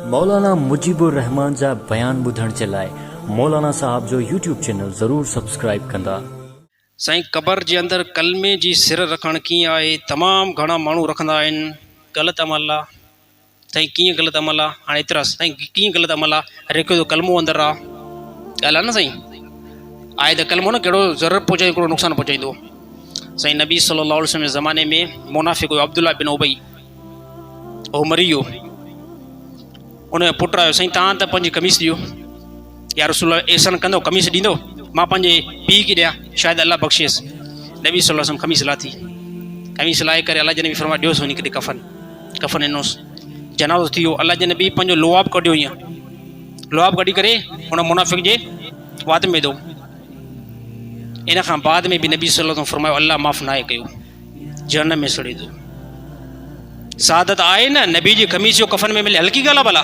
मौलाना मुजीबुर रहमान जा बयान ॿुधण जे लाइ मौलाना साहब जो यूट्यूब चैनल ज़रूर सब्सक्राइब कंदा। साईं क़बर जे अंदरि कलमे जी सिर रखणु कीअं आहे, तमामु घणा माण्हू रखंदा आहिनि। ग़लति अमल आहे साईं। कीअं ग़लति अमल आहे? हाणे एतिरा साईं कीअं ग़लति अमल आहे? हर हिकु जो कलमो अंदरि आहे। ॻाल्हि आहे न साईं, आहे त कलमो न कहिड़ो ज़रूरत पहुचाईंदो, कहिड़ो नुक़सानु पहुचाईंदो। साईं नबी सल्लल्लाहु अलैहि वसल्लम जे ज़माने में मुनाफ़िक़ हुयो अब्दुल्ला बिन उबई, उहो मरी वियो। उनजो पुटु आयो, साईं तव्हां त पंहिंजी कमीस ॾियो। या रसूल एहसान कंदो, कमीस ॾींदो, मां पंहिंजे पीउ खे ॾियां, शायदि अलाह बख़्शियसि। नबी सल्लल्लाहु अलैहि वसल्लम कमीस लाथी, कमीस लाहे करे अलाह जे नबी फरमायो ॾियोसि वञी करे कफ़न ॾिनोसि। जनाज़ो थी वियो। अलाह जे नबी पंहिंजो लुआब कढियो, ईअं लुआब कढी करे हुन मुनाफ़िक़ जे वात में ॾिनो। इन खां बाद में बि नबी सल्लल्लाहु अलैहि वसल्लम फरमायो अलाह माफ़ नाहे कयो, जहन्नम में सड़े थो। सादत आहे न नबी जी कमीस जो कफ़न में मिले, हल्की ॻाल्हि आहे भला।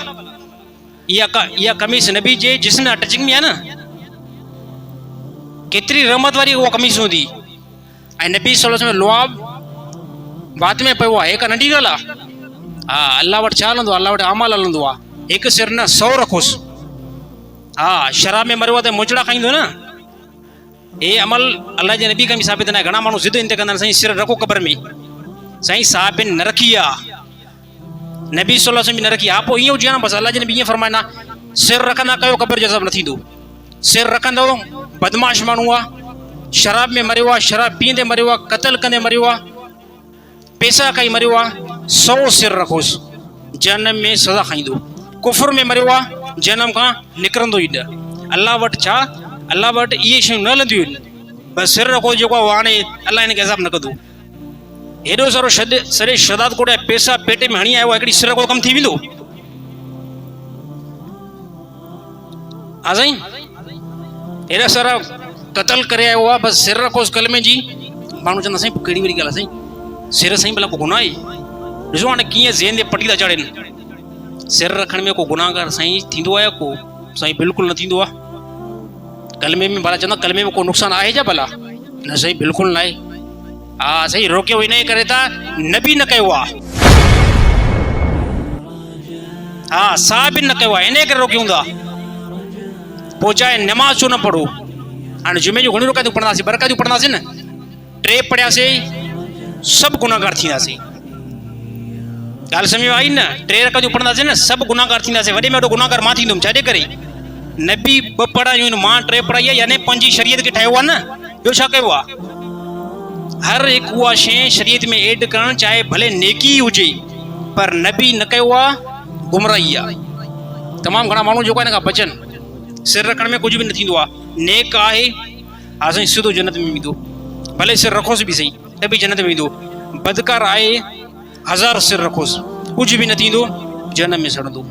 इहा कमीस नबी जे जिस्म में टचिंग में आहे न, केतिरी रहमत वारी उहा कमीस हूंदी। ऐं नबी सल्लल्लाहु अलैहि वसल्लम लुआब वात में पियो आहे, हिकु नंढी ॻाल्हि आहे। हा, अलाह वटि छा हलंदो आहे? अलाह वटि अमाल हलंदो आहे। हिकु सिर न 100 रखोसि। हा, शराब में मरियो आहे त मुचड़ा खाईंदो न। हे अमल अलाह जे नबी खां बि साबित न आहे। घणा माण्हू ज़िद इन ते कंदा आहिनि साईं सिर रखो क़बर में। साईं साहिब न रखी आहे, नबी सल्लल्लाहु अलैहि वसल्लम बि न रखी आहे। हा, पोइ ईअं हुजे हा न, बसि अलाह जे नबी ईअं फरमाइना सिर रखंदा कयो क़बर जो अज़ाब न थींदो। सिर रखंदो बदमाश माण्हू आहे, शराब में मरियो आहे, शराब पीअंदे मरियो आहे, क़तल कंदे मरियो आहे, पैसा खाई मरियो आहे, 100 सिर रखोसि, जहन्नम में सज़ा खाईंदो। कुफर में मरियो आहे, जहन्नम खां निकिरंदो ई न। अलाह वटि छा? अलाह वटि इहे शयूं न हलंदियूं आहिनि। बसि सिर रखो जेको आहे हाणे अलाह हिनखे अज़ाब न कंदो। हेॾो सारो सॼे शदात कोड़े पैसा पेटे में हणी आयो आहे, हिकिड़ी सिर को कमु थी वेंदो? हा साईं, हेॾा सारा क़तल करे आयो आहे, बसि सिर रखोसि कलमे जी। माण्हू चवंदा साईं कहिड़ी वॾी ॻाल्हि आहे साईं, सिर साईं भला को गुनाह आहे? ॾिसो हाणे कीअं ज़हन ते पटी था चाढ़नि। सिर रखण में को गुनाहगार साईं थींदो आहे को? साईं बिल्कुलु न थींदो आहे। कलमे में भला चवंदा कलमे में को नुक़सानु आहे छा भला? न साईं बिल्कुलु न आहे। हा साईं, रोकियो इन करे त नबी न कयो आहे। हा, साहिब न कयो आहे, इन करे रोकियो हूंदा। पोइ चाहे नमाज़ छो न पढ़ो। हाणे जुमे जूं घणियूं रकातूं पढ़ंदासीं, बरकातूं पढ़ंदासीं न। 3 पढ़ियासीं सभु गुनाहगार थींदासीं। ॻाल्हि सम्झ में आई न? 3 रकातूं पढ़ंदासीं न, सभु गुनाहगार थींदासीं। वॾे में वॾो गुनाहगार मां थींदुमि। छाजे करे? नबी 2 पढ़ायूं आहिनि, मां 3 पढ़ाई आहे, यानी पंहिंजी शरीयत खे ठाहियो आहे न। ॿियो छा कयो आहे? हर हिकु उहा शइ शरीयत में एड करणु, चाहे भले नेकी हुजे, पर नबी न कयो आहे, गुमराही आहे। तमामु घणा माण्हू जेको आहे हिन खां बचनि। सिर रखण में कुझु बि न थींदो आहे, नेक आहे। हा साईं, सिधो जन्नत में वेंदो। भले सिर रखोसि बि सही त बि जन्नत में वेंदो। बदकार आहे, 1000 सिर रखोसि, कुझु बि न थींदो, जन्नत में सड़ंदो।